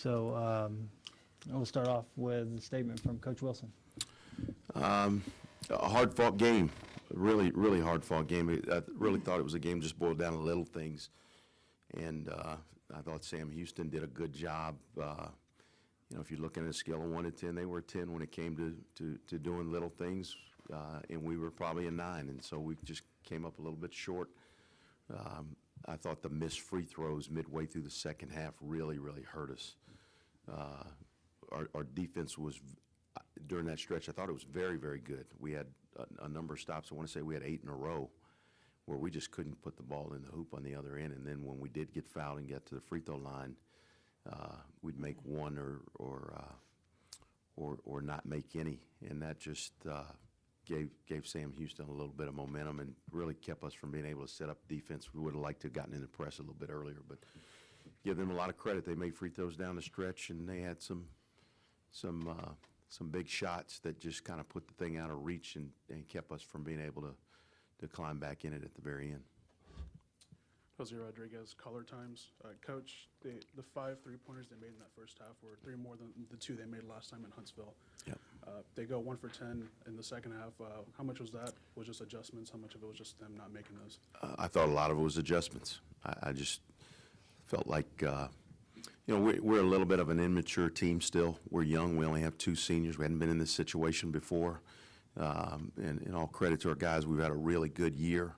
So we'll start off with a statement from Coach Wilson. A hard-fought game, really, really hard-fought game. I really thought it was a game just boiled down to little things, and I thought Sam Houston did a good job. If you're looking at a scale of 1 to 10, they were a 10 when it came to doing little things, and we were probably a 9, and so we just came up a little bit short. I thought the missed free throws midway through the second half really, really hurt us. Our defense was, during that stretch, I thought it was very, very good. We had a number of stops. I want to say we had 8 in a row where we just couldn't put the ball in the hoop on the other end. And then when we did get fouled and get to the free throw line, we'd make one or not make any. And that just gave Sam Houston a little bit of momentum and really kept us from being able to set up defense. We would have liked to have gotten in the press a little bit earlier, but give them a lot of credit. They made free throws down the stretch, and they had some big shots that just kind of put the thing out of reach and kept us from being able to climb back in it at the very end. Jose Rodriguez, color times. Coach, the 5 3-pointers they made in that first half were 3 more than the 2 they made last time in Huntsville. Yep. They go 1 for 10 in the second half. How much was that? Was just adjustments? How much of it was just them not making those? I thought a lot of it was adjustments. I just felt like, we're a little bit of an immature team still. We're young. We only have 2 seniors. We hadn't been in this situation before. And all credit to our guys. We've had a really good year,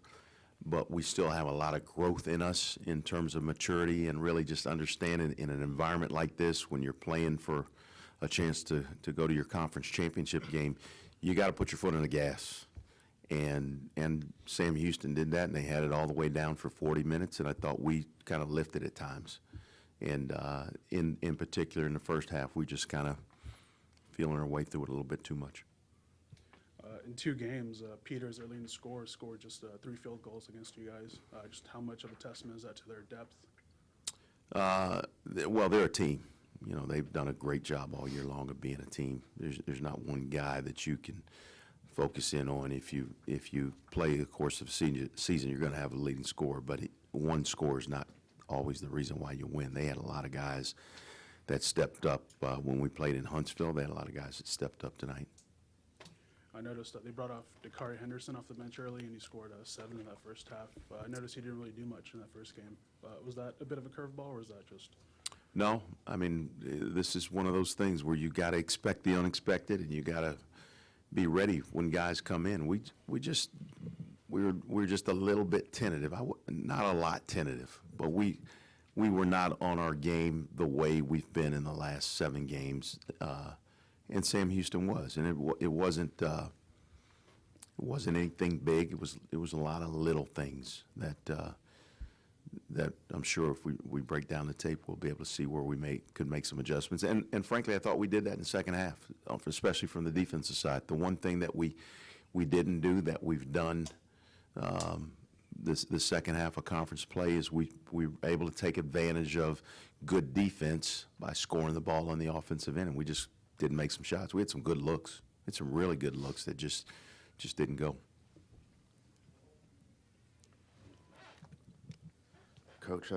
but we still have a lot of growth in us in terms of maturity and really just understanding in an environment like this, when you're playing for a chance to go to your conference championship game, you got to put your foot on the gas. And Sam Houston did that, and they had it all the way down for 40 minutes, and I thought we kind of lifted at times. And in particular in the first half, we just kind of feeling our way through it a little bit too much. In 2 games, Peters, their leading scorer, scored just 3 field goals against you guys. Just how much of a testament is that to their depth? Well, they're a team. They've done a great job all year long of being a team. There's not one guy that you can focus in on. If you play the course of season, you're going to have a leading scorer, but one score is not always the reason why you win. They had a lot of guys that stepped up when we played in Huntsville. They had a lot of guys that stepped up tonight. I noticed that they brought off Dakari Henderson off the bench early, and he scored 7 in that first half. I noticed he didn't really do much in that first game. Was that a bit of a curveball, or was that just? No, I mean, this is one of those things where you got to expect the unexpected, and you got to be ready when guys come in. We were just a little bit tentative. Not a lot tentative, but we were not on our game the way we've been in the last 7 games. And Sam Houston was, and it wasn't anything big. It was a lot of little things that I'm sure if we break down the tape, we'll be able to see where we could make some adjustments. And frankly, I thought we did that in the second half, especially from the defensive side. The one thing that we didn't do that we've done the second half of conference play is we were able to take advantage of good defense by scoring the ball on the offensive end, and we just didn't make some shots. We had some good looks. We had some really good looks that just didn't go. Coach,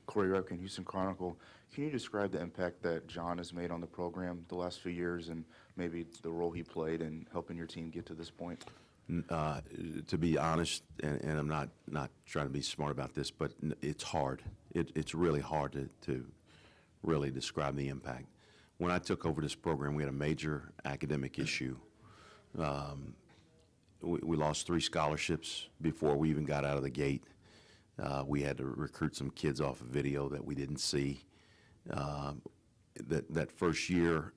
Corey Ripken, Houston Chronicle. Can you describe the impact that John has made on the program the last few years and maybe the role he played in helping your team get to this point? To be honest, and I'm not trying to be smart about this, but it's hard. It's really hard to really describe the impact. When I took over this program, we had a major academic issue. We lost 3 scholarships before we even got out of the gate. We had to recruit some kids off of video that we didn't see. That first year,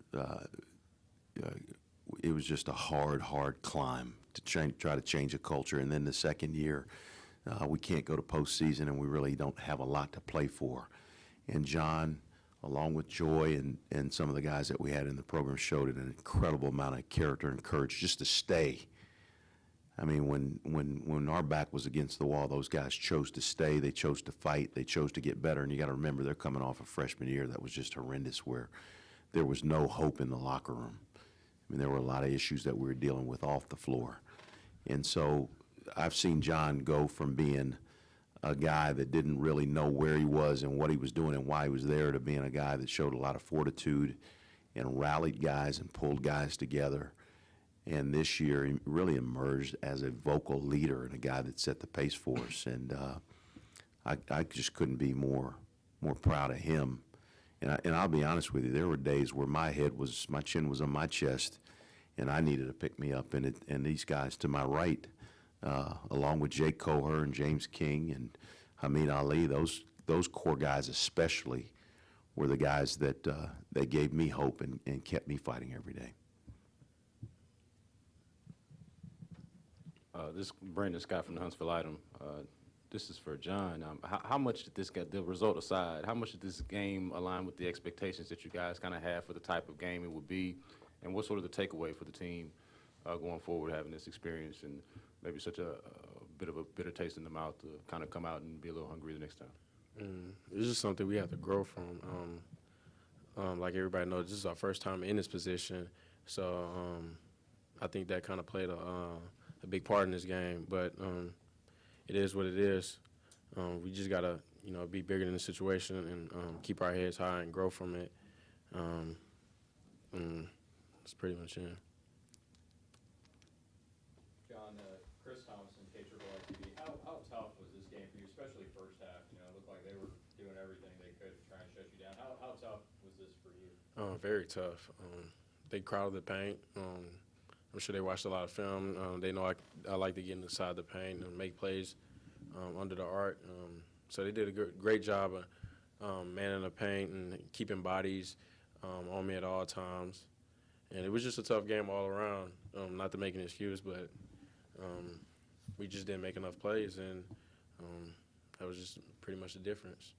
it was just a hard climb to try to change a culture. And then the second year, we can't go to postseason, and we really don't have a lot to play for. And John, along with Joy and some of the guys that we had in the program, showed an incredible amount of character and courage just to stay. I mean, when our back was against the wall, those guys chose to stay. They chose to fight. They chose to get better. And you got to remember, they're coming off a freshman year that was just horrendous, where there was no hope in the locker room. I mean, there were a lot of issues that we were dealing with off the floor. And so I've seen John go from being a guy that didn't really know where he was and what he was doing and why he was there to being a guy that showed a lot of fortitude and rallied guys and pulled guys together. And this year, he really emerged as a vocal leader and a guy that set the pace for us. And I just couldn't be more proud of him. And I'll be honest with you, there were days where my chin was on my chest, and I needed to pick me up. And these guys to my right, along with Jake Coher and James King and Hamid Ali, those core guys especially were the guys that gave me hope and kept me fighting every day. This is Brandon Scott from the Huntsville Item. This is for John. How much did this get, the result aside, how much did this game align with the expectations that you guys kind of have for the type of game it would be, and what's sort of the takeaway for the team going forward, having this experience and maybe such a bit of a bitter taste in the mouth to kind of come out and be a little hungry the next time? It's just something we have to grow from. Like everybody knows, this is our first time in this position, so I think that kind of played a big part in this game. But it is what it is. We just gotta, be bigger than the situation and keep our heads high and grow from it. That's pretty much it. John, Chris Thompson, KTRL TV. How tough was this game for you, especially first half? It looked like they were doing everything they could to try and shut you down. How tough was this for you? Very tough. They crowded the paint. I'm sure they watched a lot of film. They know I like to get inside the paint and make plays under the arc. So they did a great job of manning the paint and keeping bodies on me at all times. And it was just a tough game all around. Not to make an excuse, but we just didn't make enough plays, and that was just pretty much the difference.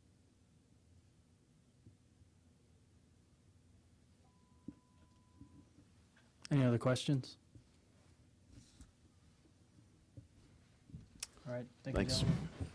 Any other questions? All right, thank you, Thanks. gentlemen.